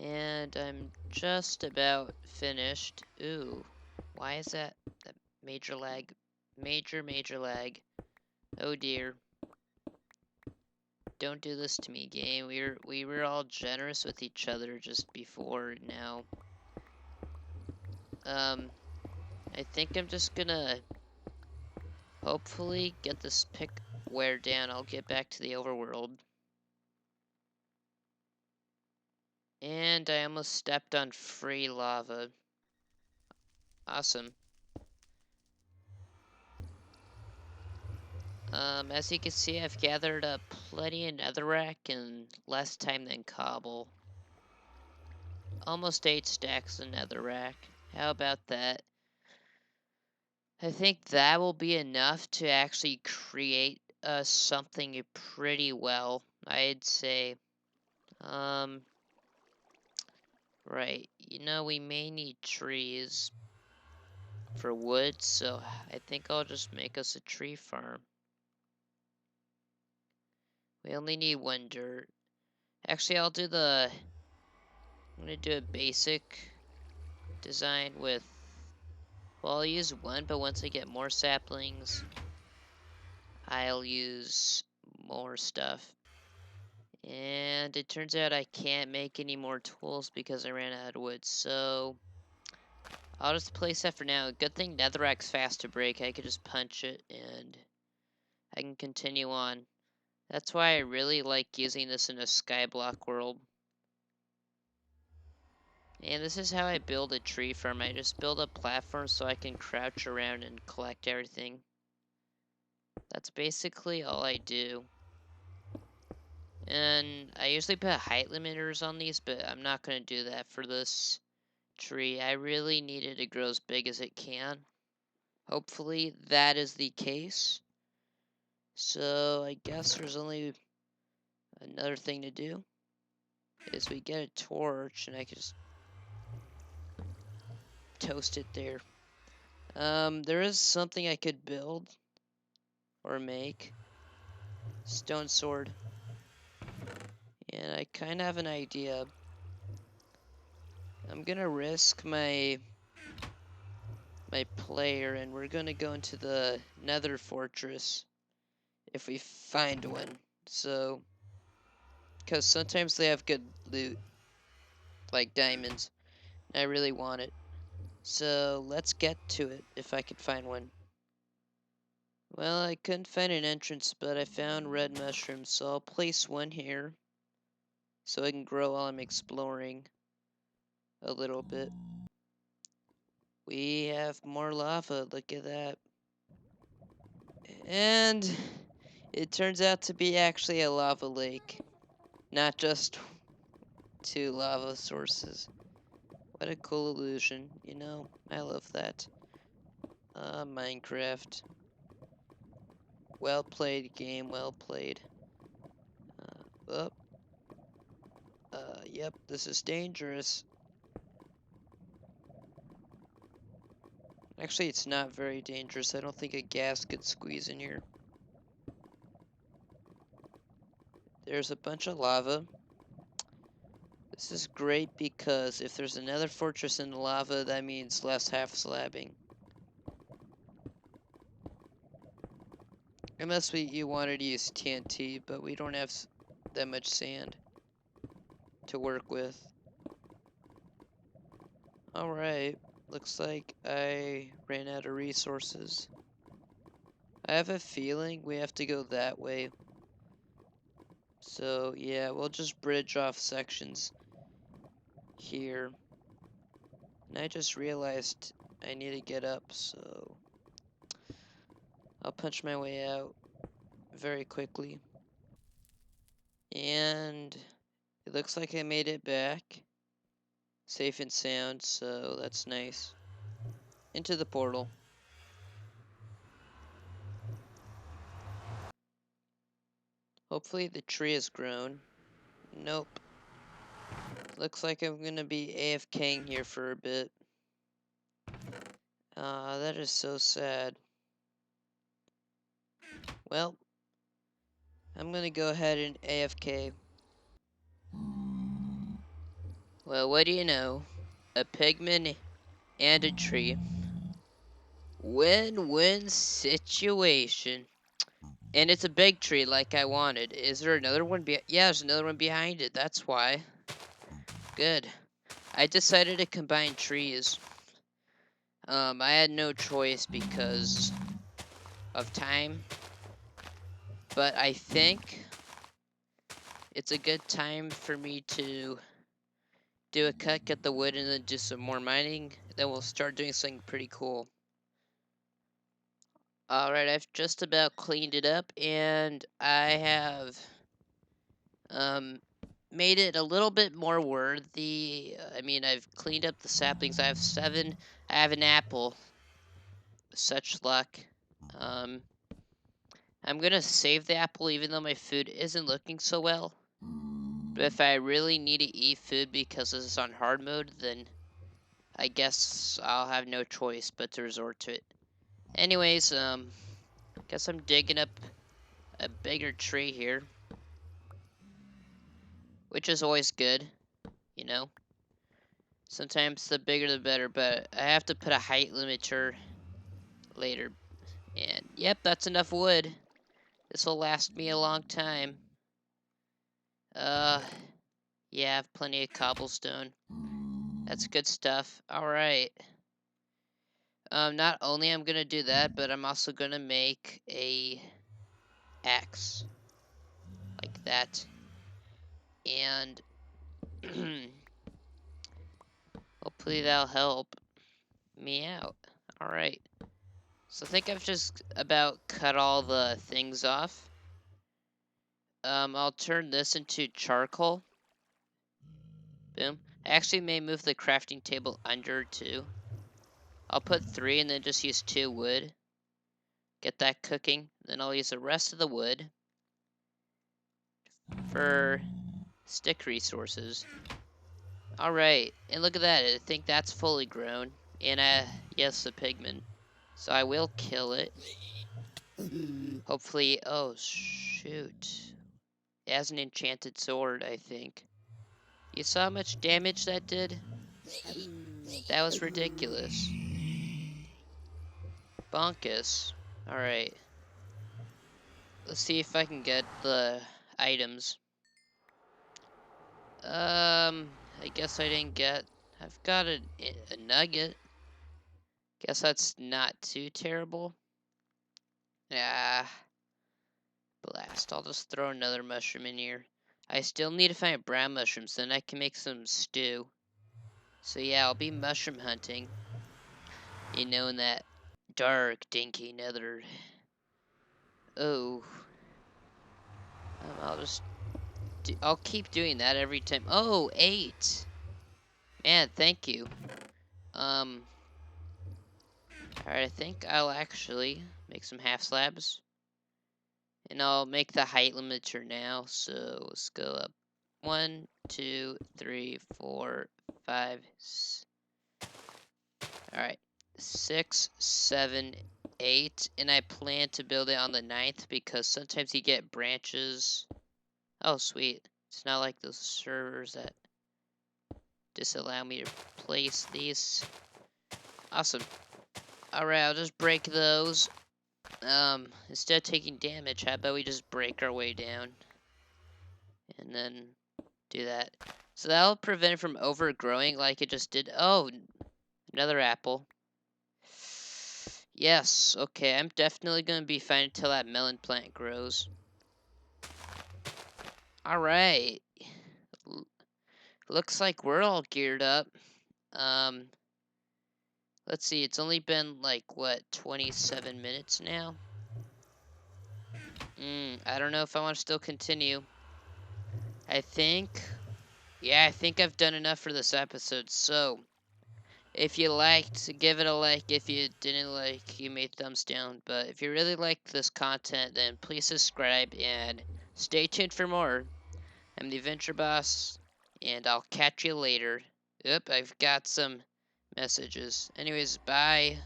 And I'm just about finished. Ooh, why is that major lag? Major lag. Oh dear. Don't do this to me, game. We were all generous with each other just before now. I think I'm just gonna hopefully get this pick wear down. I'll get back to the overworld. And I almost stepped on free lava. Awesome. As you can see, I've gathered up plenty of netherrack in less time than cobble. Almost 8 stacks of netherrack. How about that? I think that will be enough to actually create something pretty well, I'd say. Right. We may need trees for wood, so I think I'll just make us a tree farm. We only need 1 dirt. Actually, I'm gonna do a basic design with, well, I'll use 1, but once I get more saplings, I'll use more stuff. And it turns out I can't make any more tools because I ran out of wood, so I'll just place that for now. Good thing netherrack's fast to break. I could just punch it and I can continue on. That's why I really like using this in a skyblock world. And this is how I build a tree farm. I just build a platform so I can crouch around and collect everything. That's basically all I do. And I usually put height limiters on these, but I'm not going to do that for this tree. I really need it to grow as big as it can. Hopefully that is the case. So I guess there's only another thing to do. Is we get a torch and I can just toast it there. There is something I could build or make. Stone sword. And I kind of have an idea. I'm gonna risk my player and we're gonna go into the nether fortress if we find one. So, because sometimes they have good loot, like diamonds. And I really want it. So let's get to it if I could find one. Well, I couldn't find an entrance, but I found red mushrooms, so I'll place one here so I can grow while I'm exploring a little bit. We have more lava, look at that. And it turns out to be actually a lava lake, not just 2 lava sources. What a cool illusion, I love that. Minecraft. Well played, game, well played. Yep, this is dangerous. Actually, it's not very dangerous. I don't think a gas could squeeze in here. There's a bunch of lava. This is great because if there's another fortress in the lava, that means less half slabbing. Unless you wanted to use TNT, but we don't have that much sand to work with. Alright, looks like I ran out of resources. I have a feeling we have to go that way. So yeah, we'll just bridge off sections here. And I just realized I need to get up, so I'll punch my way out very quickly. And it looks like I made it back. Safe and sound, so that's nice. Into the portal. Hopefully the tree has grown. Nope. Looks like I'm gonna be AFKing here for a bit. That is so sad. Well, I'm gonna go ahead and AFK. Well, what do you know? A pigman and a tree. Win-win situation. And it's a big tree like I wanted. Is there another one? Yeah, there's another one behind it. That's why. Good. I decided to combine trees. I had no choice because of time. But I think it's a good time for me to do a cut, get the wood, and then do some more mining. Then we'll start doing something pretty cool. Alright, I've just about cleaned it up, and I have um, made it a little bit more worthy. I mean, I've cleaned up the saplings. I have 7. I have an apple. Such luck. Um, I'm gonna save the apple even though my food isn't looking so well. But if I really need to eat food because this is on hard mode, then I guess I'll have no choice but to resort to it. Anyways, guess I'm digging up a bigger tree here, which is always good, you know. Sometimes the bigger the better, but I have to put a height limiter later. And yep, that's enough wood. This will last me a long time. Uh, yeah, I have plenty of cobblestone. That's good stuff. All right. Not only I'm gonna do that, but I'm also gonna make a axe like that. And hopefully that'll help me out. All right. So I think I've just about cut all the things off. I'll turn this into charcoal. Boom. I actually may move the crafting table under too. I'll put 3 and then just use 2 wood. Get that cooking. Then I'll use the rest of the wood for stick resources. Alright, and look at that. I think that's fully grown. And yes, the pigman. So I will kill it. Hopefully, oh shoot. It has an enchanted sword, I think. You saw how much damage that did? That was ridiculous. Bonkus. Alright. Let's see if I can get the items. I guess I didn't get... I've got a nugget. Guess that's not too terrible. Ah, blast. I'll just throw another mushroom in here. I still need to find brown mushrooms, then I can make some stew. So yeah, I'll be mushroom hunting. You know, in that dark, dinky nether. Oh. I'll keep doing that every time. Oh, 8. Man, thank you. Alright, I think I'll actually make some half slabs. And I'll make the height limiter now. So let's go up 1, 2, 3, 4, 5. Alright, 6, 7, 8. And I plan to build it on the 9th because sometimes you get branches. Oh, sweet. It's not like those servers that disallow me to place these. Awesome. Alright, I'll just break those. Instead of taking damage, how about we just break our way down? And then do that. So that'll prevent it from overgrowing like it just did. Oh, another apple. Yes, okay, I'm definitely going to be fine until that melon plant grows. Alright. Looks like we're all geared up. Let's see, it's only been like, what, 27 minutes now? I don't know if I want to still continue. I think I've done enough for this episode. So, if you liked, give it a like. If you didn't like, you may thumbs down. But if you really liked this content, then please subscribe and stay tuned for more. I'm the Adventure Boss, and I'll catch you later. Yep, I've got some messages. Anyways, bye.